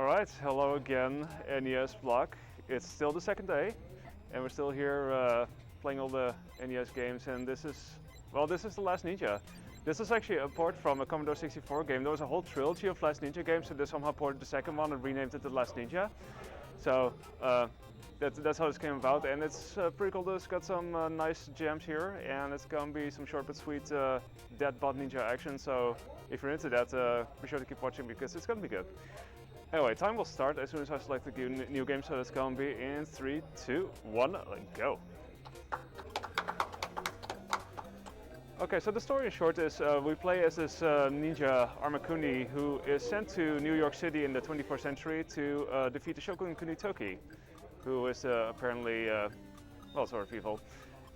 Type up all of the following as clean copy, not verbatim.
Alright, hello again, NES Block. It's still the second day, and we're still here playing all the NES games, and this is the Last Ninja. This is actually a port from a Commodore 64 game. There was a whole trilogy of Last Ninja games, so they somehow ported the second one and renamed it The Last Ninja. So that's how this came about, and it's pretty cool. It's got some nice gems here, and it's gonna be some short but sweet dead bot ninja action. So if you're into that, be sure to keep watching because it's gonna be good. Anyway, time will start as soon as I select the new game, so it's gonna be in 3, 2, 1, go. Okay, so the story in short is we play as this ninja Armakuni who is sent to New York City in the 21st century to defeat the Shogun Kunitoki, who is apparently, well, sort of evil.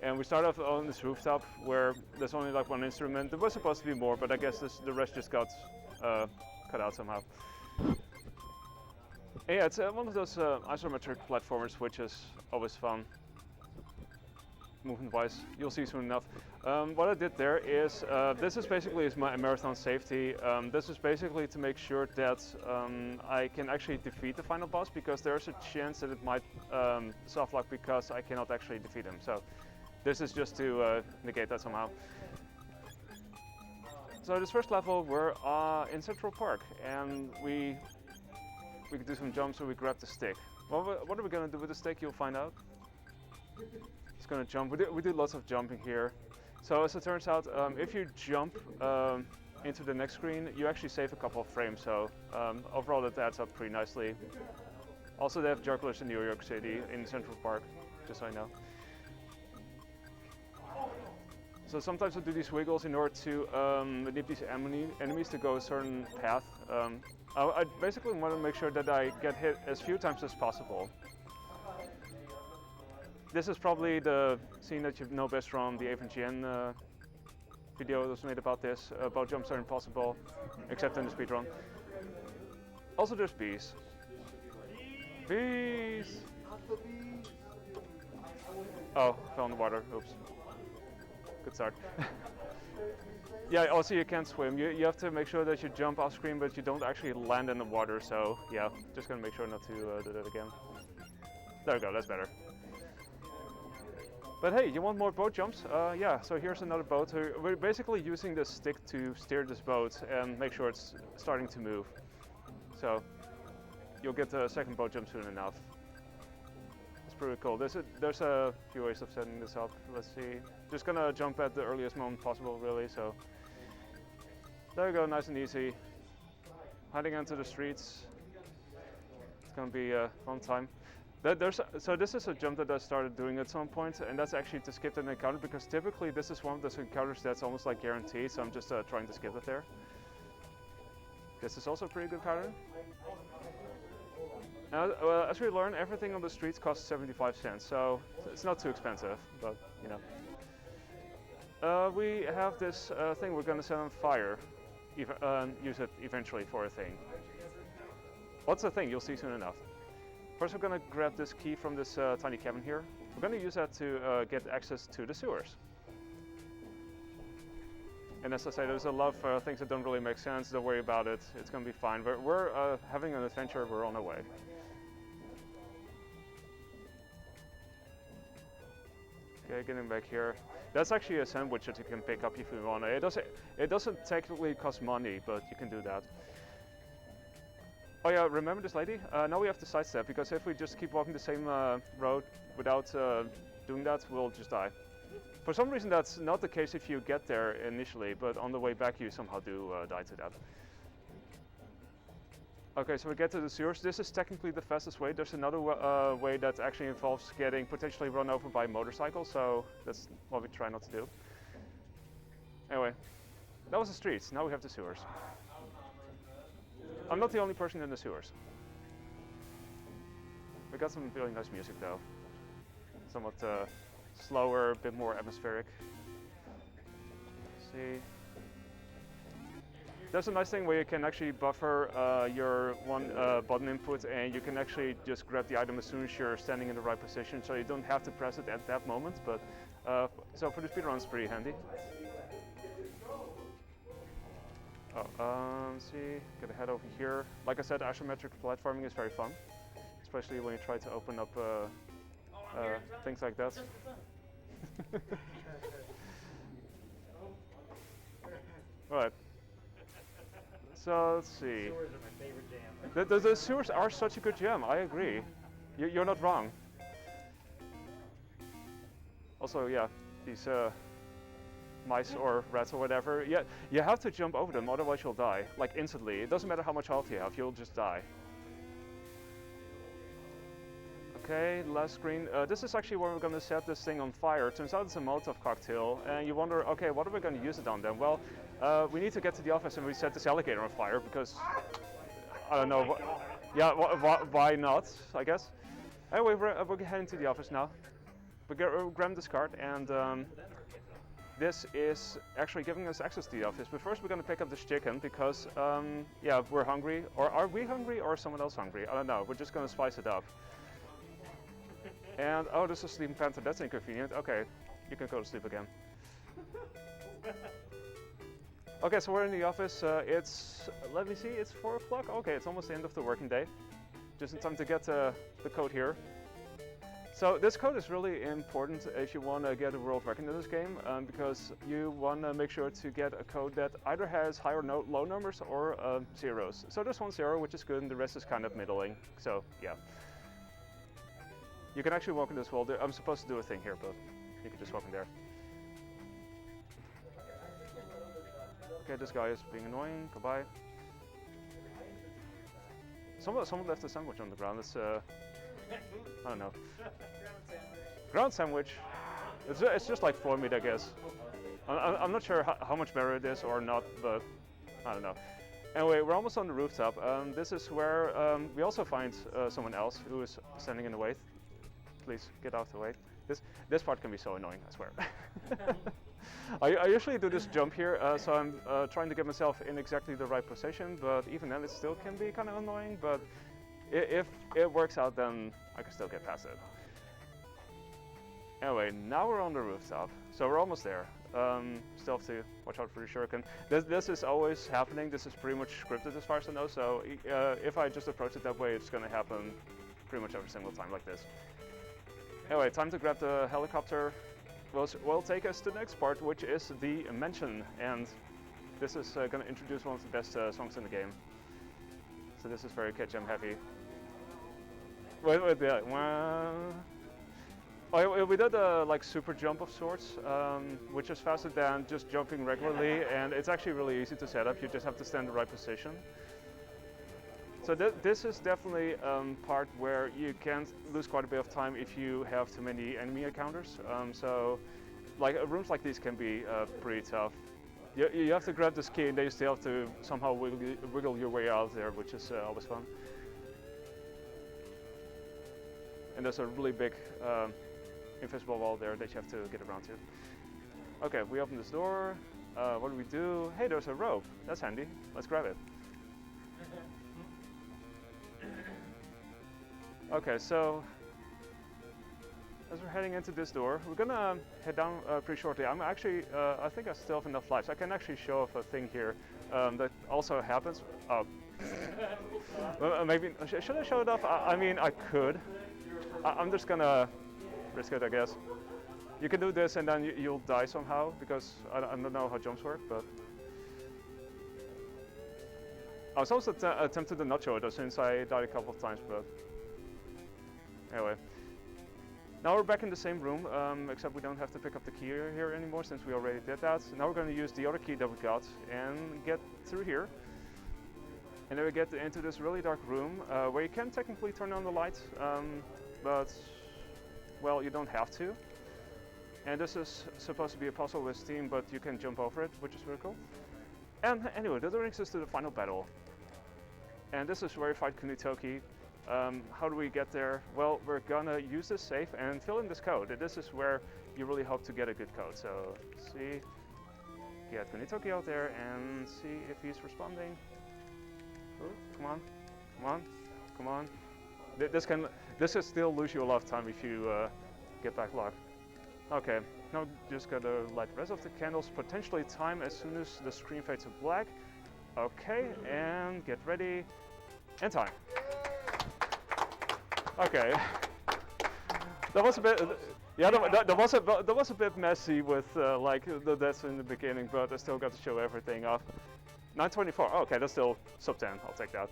And we start off on this rooftop where there's only like one instrument. There was supposed to be more, but I guess the rest just got cut out somehow. And yeah, it's one of those isometric platformers, which is always fun. Movement-wise, you'll see soon enough. What I did there is, this is basically my marathon safety. This is basically to make sure that I can actually defeat the final boss, because there's a chance that it might softlock because I cannot actually defeat him. So this is just to negate that somehow. So this first level, we're in Central Park, and we could do some jumps, so we grab the stick. Well, what are we going to do with the stick? You'll find out. It's going to jump. We do lots of jumping here. So as it turns out, if you jump into the next screen, you actually save a couple of frames. So overall that adds up pretty nicely. Also, they have jugglers in New York City, in Central Park, just so I know. So sometimes I do these wiggles in order to manipulate these enemies to go a certain path. I basically want to make sure that I get hit as few times as possible. This is probably the scene that you know best from the AVGN video that was made about this. Both jumps are impossible, except in the speedrun. Also there's bees. Bees! Oh, fell in the water, oops. Good start. Yeah, also you can't swim. You have to make sure that you jump off screen, but you don't actually land in the water. So yeah, just gonna make sure not to do that again. There we go, that's better. But hey, you want more boat jumps? Yeah, so here's another boat. We're basically using this stick to steer this boat and make sure it's starting to move. So you'll get a second boat jump soon enough. It's pretty cool. There's a few ways of setting this up. Let's see. Just gonna jump at the earliest moment possible, really. So there we go, nice and easy. Heading into the streets. It's gonna be a fun time. So this is a jump that I started doing at some point, and that's actually to skip an encounter, because typically this is one of those encounters that's almost like guaranteed, so I'm just trying to skip it there. This is also a pretty good pattern. As we learn, everything on the streets costs 75 cents, so it's not too expensive, but you know. We have this thing we're going to set on fire, use it eventually for a thing. What's the thing? You'll see soon enough. First we're going to grab this key from this tiny cabin here. We're going to use that to get access to the sewers. And as I say, there's a lot of things that don't really make sense. Don't worry about it. It's going to be fine. We're having an adventure. We're on our way. Okay, getting back here. That's actually a sandwich that you can pick up if you want. It doesn't technically cost money, but you can do that. Oh yeah, remember this lady? Now we have to sidestep, because if we just keep walking the same road without doing that, we'll just die. For some reason that's not the case if you get there initially, but on the way back you somehow do die to that. Okay, so we get to the sewers. This is technically the fastest way. There's another way that actually involves getting potentially run over by a motorcycle, so that's what we try not to do. Anyway, that was the streets. Now we have the sewers. I'm not the only person in the sewers. We got some really nice music though. Somewhat slower, a bit more atmospheric. Let's see. There's a nice thing where you can actually buffer your one button input, and you can actually just grab the item as soon as you're standing in the right position, so you don't have to press it at that moment. But so for the speedrun, it's pretty handy. Let's see, get a head over here. Like I said, isometric platforming is very fun, especially when you try to open up things like that. Right. So let's see. Sewers are my favorite jam. The sewers are such a good jam. I agree. You're not wrong. Also, yeah, these mice or rats or whatever. Yeah, you have to jump over them, otherwise you'll die. Like instantly. It doesn't matter how much health you have. You'll just die. Okay, last screen. This is actually where we're going to set this thing on fire. Turns out it's a Molotov cocktail, and you wonder, okay, what are we going to use it on then? Well, we need to get to the office and we set this alligator on fire because, I don't know, yeah, why not, I guess. Anyway, we're heading to the office now. We grab this card, and this is actually giving us access to the office. But first we're going to pick up this chicken because, yeah, we're hungry. Or are we hungry or is someone else hungry? I don't know. We're just going to spice it up. And, oh, this is Sleeping Panther, that's inconvenient. Okay, you can go to sleep again. Okay, so we're in the office. It's, let me see, it's 4 o'clock? Okay, it's almost the end of the working day. Just in time to get the code here. So this code is really important if you want to get a world record in this game, because you want to make sure to get a code that either has high or low numbers or zeros. So there's 1 0, which is good, and the rest is kind of middling. So, yeah. You can actually walk in this wall. I'm supposed to do a thing here, but you can just walk in there. Okay, this guy is being annoying. Goodbye. Someone left a sandwich on the ground. It's I don't know. Ground sandwich. It's just like floor meat, I guess. I'm not sure how much better it is or not, but I don't know. Anyway, we're almost on the rooftop. This is where we also find someone else who is standing in the way. Please get out of the way. This part can be so annoying, I swear. I usually do this jump here, so I'm trying to get myself in exactly the right position, but even then it still can be kind of annoying, but if it works out, then I can still get past it. Anyway, now we're on the rooftop, so we're almost there. Still have to watch out for the shuriken. This is always happening. This is pretty much scripted as far as I know, so if I just approach it that way, it's going to happen pretty much every single time like this. Anyway, time to grab the helicopter. Will take us to the next part, which is the mansion, and this is going to introduce one of the best songs in the game. So this is very catchy, I'm happy. Wait, yeah. Oh, we did a like super jump of sorts, which is faster than just jumping regularly, and it's actually really easy to set up. You just have to stand in the right position. So this is definitely part where you can lose quite a bit of time if you have too many enemy encounters. So like rooms like these can be pretty tough. You have to grab this key and then you still have to somehow wiggle your way out there, which is always fun. And there's a really big invisible wall there that you have to get around to. Okay, we open this door. What do? Hey, there's a rope. That's handy. Let's grab it. Okay, so as we're heading into this door, we're gonna head down pretty shortly. I'm actually, I think I still have enough lives. I can actually show off a thing here that also happens. Maybe, should I show it off? I mean, I could. I'm just gonna risk it, I guess. You can do this and then you'll die somehow, because I don't know how jumps work, but... I was also tempted to not show it since I died a couple of times, but... Anyway. Now we're back in the same room, except we don't have to pick up the key here anymore since we already did that. So now we're going to use the other key that we got and get through here. And then we get into this really dark room where you can technically turn on the lights, but, well, you don't have to. And this is supposed to be a puzzle with steam, but you can jump over it, which is really cool. And anyway, that brings us to the final battle. And this is where we fight Kunitoki. How do we get there? Well, we're gonna use this safe and fill in this code. And this is where you really hope to get a good code. So, see, get Kunitoki out there and see if he's responding. Oh, come on, come on, come on. This can still lose you a lot of time if you get backlogged. Okay, now just gotta light the rest of the candles, potentially time as soon as the screen fades to black. Okay, and get ready, and time. Okay. That was a bit, yeah. That was a bit messy with like the deaths in the beginning, but I still got to show everything off. 924. Oh, okay, that's still sub 10. I'll take that.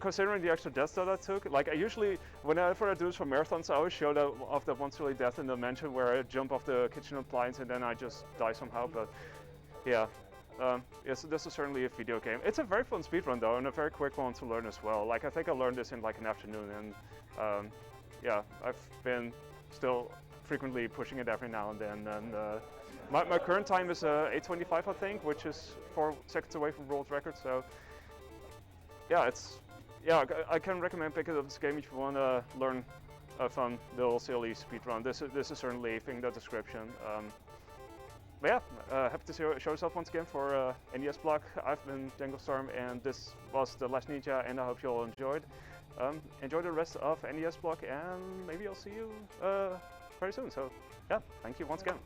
Considering the extra deaths that I took, like I usually, whenever I do this for marathons, I always show that off that one silly death in the mansion where I jump off the kitchen appliance and then I just die somehow. But yeah, yes, this is certainly a video game. It's a very fun speedrun though, and a very quick one to learn as well. Like I think I learned this in like an afternoon, and yeah, I've been still frequently pushing it every now and then. And my current time is 8:25, I think, which is 4 seconds away from world record. So yeah, I can recommend picking up this game if you want to learn a fun little silly speedrun. This is certainly in the description. But yeah, happy to show yourself once again for NES Block. I've been janglestorm, and this was The Last Ninja, and I hope you all enjoyed. Enjoy the rest of NES Block, and maybe I'll see you very soon. So yeah, thank you once again.